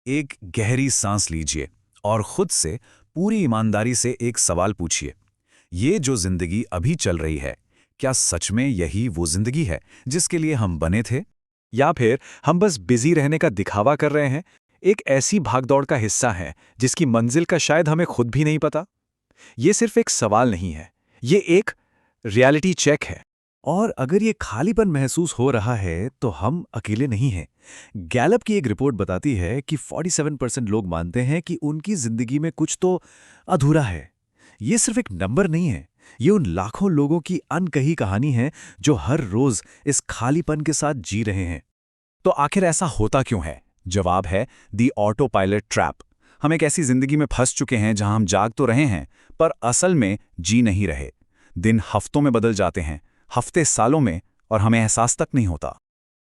एक गहरी सांस लीजिए और खुद से पूरी ईमानदारी से एक सवाल पूछिए। ये जो जिंदगी अभी चल रही है, क्या सच में यही वो जिंदगी है जिसके लिए हम बने थे? या फिर हम बस बिजी रहने का दिखावा कर रहे हैं, एक ऐसी भागदौड़ का हिस्सा है जिसकी मंजिल का शायद हमें खुद भी नहीं पता। ये सिर्फ एक सवाल नहीं है, ये एक रियलिटी चेक है। और अगर ये खालीपन महसूस हो रहा है तो हम अकेले नहीं हैं। गैलप की एक रिपोर्ट बताती है कि 47% लोग मानते हैं कि उनकी जिंदगी में कुछ तो अधूरा है। ये सिर्फ एक नंबर नहीं है, ये उन लाखों लोगों की अनकही कहानी है जो हर रोज इस खालीपन के साथ जी रहे हैं। तो आखिर ऐसा होता क्यों है? जवाब है दी ऑटो पायलट ट्रैप। हम एक ऐसी जिंदगी में फंस चुके हैं जहां हम जाग तो रहे हैं पर असल में जी नहीं रहे। दिन हफ्तों में बदल जाते हैं, हफ्ते सालों में, और हमें एहसास तक नहीं होता।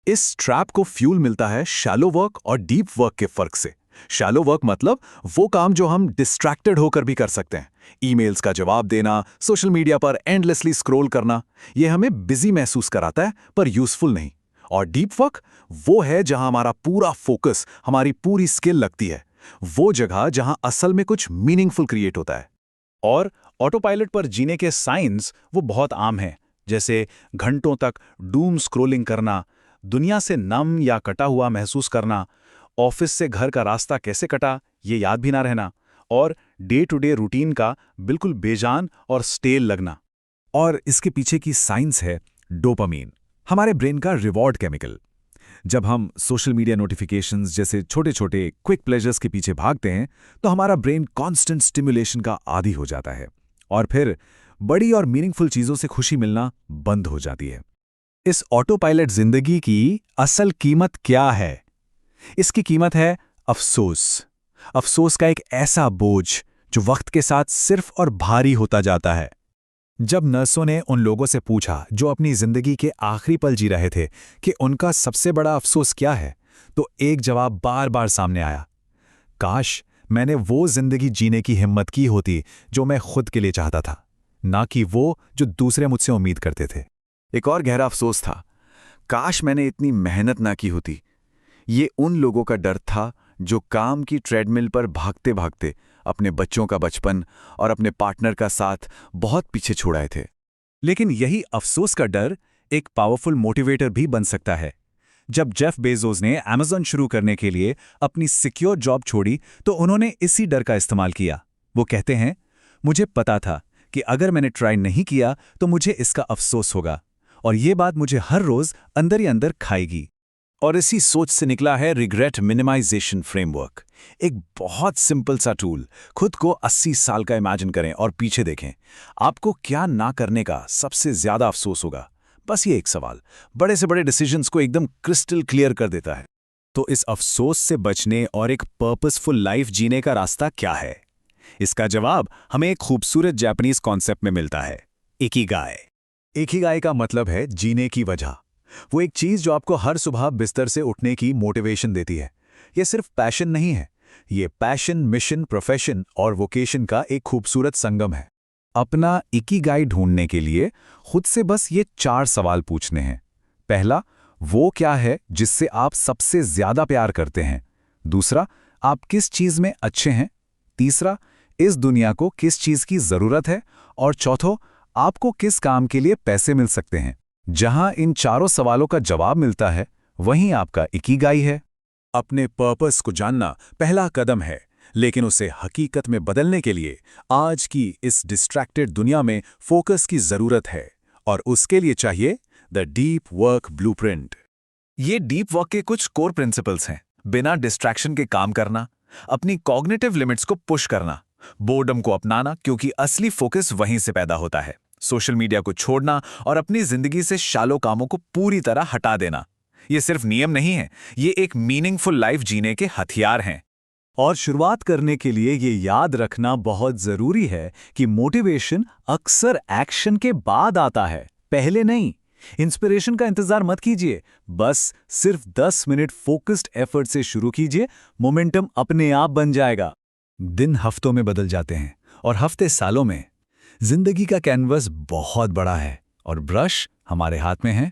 इस ट्रैप को फ्यूल मिलता है शैलो वर्क और डीप वर्क के फर्क से। शैलो वर्क मतलब वो काम जो हम डिस्ट्रैक्टेड होकर भी कर सकते हैं। ईमेल्स का जवाब देना, सोशल मीडिया पर एंडलेसली स्क्रॉल करना, ये हमें बिजी महसूस कराता है पर यूजफुल नहीं। और डीप वर्क वो है जहां हमारा पूरा फोकस, हमारी पूरी स्किल लगती है, वो जगह जहां असल में कुछ मीनिंगफुल क्रिएट होता है। और ऑटो पायलट पर जीने के साइंस वो बहुत आम हैं, जैसे घंटों तक डूम स्क्रोलिंग करना, दुनिया से नम या कटा हुआ महसूस करना, ऑफिस से घर का रास्ता कैसे कटा ये याद भी ना रहना, और डे टू डे रूटीन का बिल्कुल बेजान और स्टेल लगना। और इसके पीछे की साइंस है डोपामीन, हमारे ब्रेन का रिवॉर्ड केमिकल। जब हम सोशल मीडिया नोटिफिकेशंस जैसे छोटे छोटे क्विक प्लेजर्स के पीछे भागते हैं तो हमारा ब्रेन कांस्टेंट स्टिमुलेशन का आदी हो जाता है और फिर बड़ी और मीनिंगफुल चीजों से खुशी मिलना बंद हो जाती है। इस ऑटो पायलट जिंदगी की असल कीमत क्या है? इसकी कीमत है अफसोस। अफसोस का एक ऐसा बोझ जो वक्त के साथ सिर्फ और भारी होता जाता है। जब नर्सों ने उन लोगों से पूछा जो अपनी जिंदगी के आखिरी पल जी रहे थे कि उनका सबसे बड़ा अफसोस क्या है, तो एक जवाब बार बार सामने आया, काश मैंने वो जिंदगी जीने की हिम्मत की होती जो मैं खुद के लिए चाहता था, ना कि वो जो दूसरे मुझसे उम्मीद करते थे। एक और गहरा अफसोस था, काश मैंने इतनी मेहनत ना की होती। ये उन लोगों का डर था जो काम की ट्रेडमिल पर भागते भागते अपने बच्चों का बचपन और अपने पार्टनर का साथ बहुत पीछे छोड़ आए थे। लेकिन यही अफसोस का डर एक पावरफुल मोटिवेटर भी बन सकता है। जब जेफ बेजोस ने अमेज़न शुरू करने के लिए अपनी सिक्योर जॉब छोड़ी तो उन्होंने इसी डर का इस्तेमाल किया। वो कहते हैं, मुझे पता था कि अगर मैंने ट्राई नहीं किया तो मुझे इसका अफसोस होगा और ये बात मुझे हर रोज अंदर ही अंदर खाएगी। और इसी सोच से निकला है रिग्रेट मिनिमाइजेशन फ्रेमवर्क, एक बहुत सिंपल सा टूल। खुद को 80 साल का इमेजिन करें और पीछे देखें, आपको क्या ना करने का सबसे ज्यादा अफसोस होगा। बस ये एक सवाल बड़े से बड़े डिसीजंस को एकदम क्रिस्टल क्लियर कर देता है। तो इस अफसोस से बचने और एक पर्पसफुल लाइफ जीने का रास्ता क्या है? इसका जवाब हमें एक खूबसूरत जापानीज कॉन्सेप्ट में मिलता है, इकिगाई। इकिगाई का मतलब है जीने की वजह, वो एक चीज जो आपको हर सुबह बिस्तर से उठने की मोटिवेशन देती है। ये सिर्फ पैशन नहीं है, ये पैशन, मिशन, प्रोफेशन और वोकेशन का एक खूबसूरत संगम है। अपना इकिगाई ढूंढने के लिए खुद से बस ये 4 सवाल पूछने हैं। पहला, वो क्या है जिससे आप सबसे ज्यादा प्यार करते हैं? दूसरा, आप किस चीज में अच्छे हैं? तीसरा, इस दुनिया को किस चीज की जरूरत है? और चौथो, आपको किस काम के लिए पैसे मिल सकते हैं? जहां इन चारों सवालों का जवाब मिलता है, वहीं आपका इकिगाई है। अपने पर्पस को जानना पहला कदम है, लेकिन उसे हकीकत में बदलने के लिए आज की इस डिस्ट्रैक्टेड दुनिया में फोकस की जरूरत है, और उसके लिए चाहिए द डीप वर्क ब्लूप्रिंट। ये डीप वर्क के कुछ कोर प्रिंसिपल्स हैं। बिना डिस्ट्रैक्शन के काम करना, अपनी कॉग्निटिव लिमिट्स को पुश करना, बोर्डम को अपनाना क्योंकि असली फोकस वहीं से पैदा होता है, सोशल मीडिया को छोड़ना और अपनी जिंदगी से शालो कामों को पूरी तरह हटा देना। ये सिर्फ नियम नहीं है, ये एक मीनिंगफुल लाइफ जीने के हथियार हैं। और शुरुआत करने के लिए ये याद रखना बहुत जरूरी है कि मोटिवेशन अक्सर एक्शन के बाद आता है, पहले नहीं। इंस्पिरेशन का इंतजार मत कीजिए, बस सिर्फ 10 मिनट फोकस्ड एफर्ट से शुरू कीजिए, मोमेंटम अपने आप बन जाएगा। दिन हफ्तों में बदल जाते हैं और हफ्ते सालों में। जिंदगी का कैनवस बहुत बड़ा है और ब्रश हमारे हाथ में है।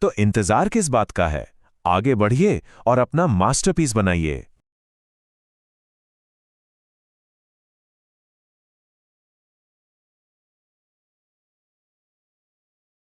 तो इंतजार किस बात का है? आगे बढ़िए और अपना मास्टरपीस बनाइए।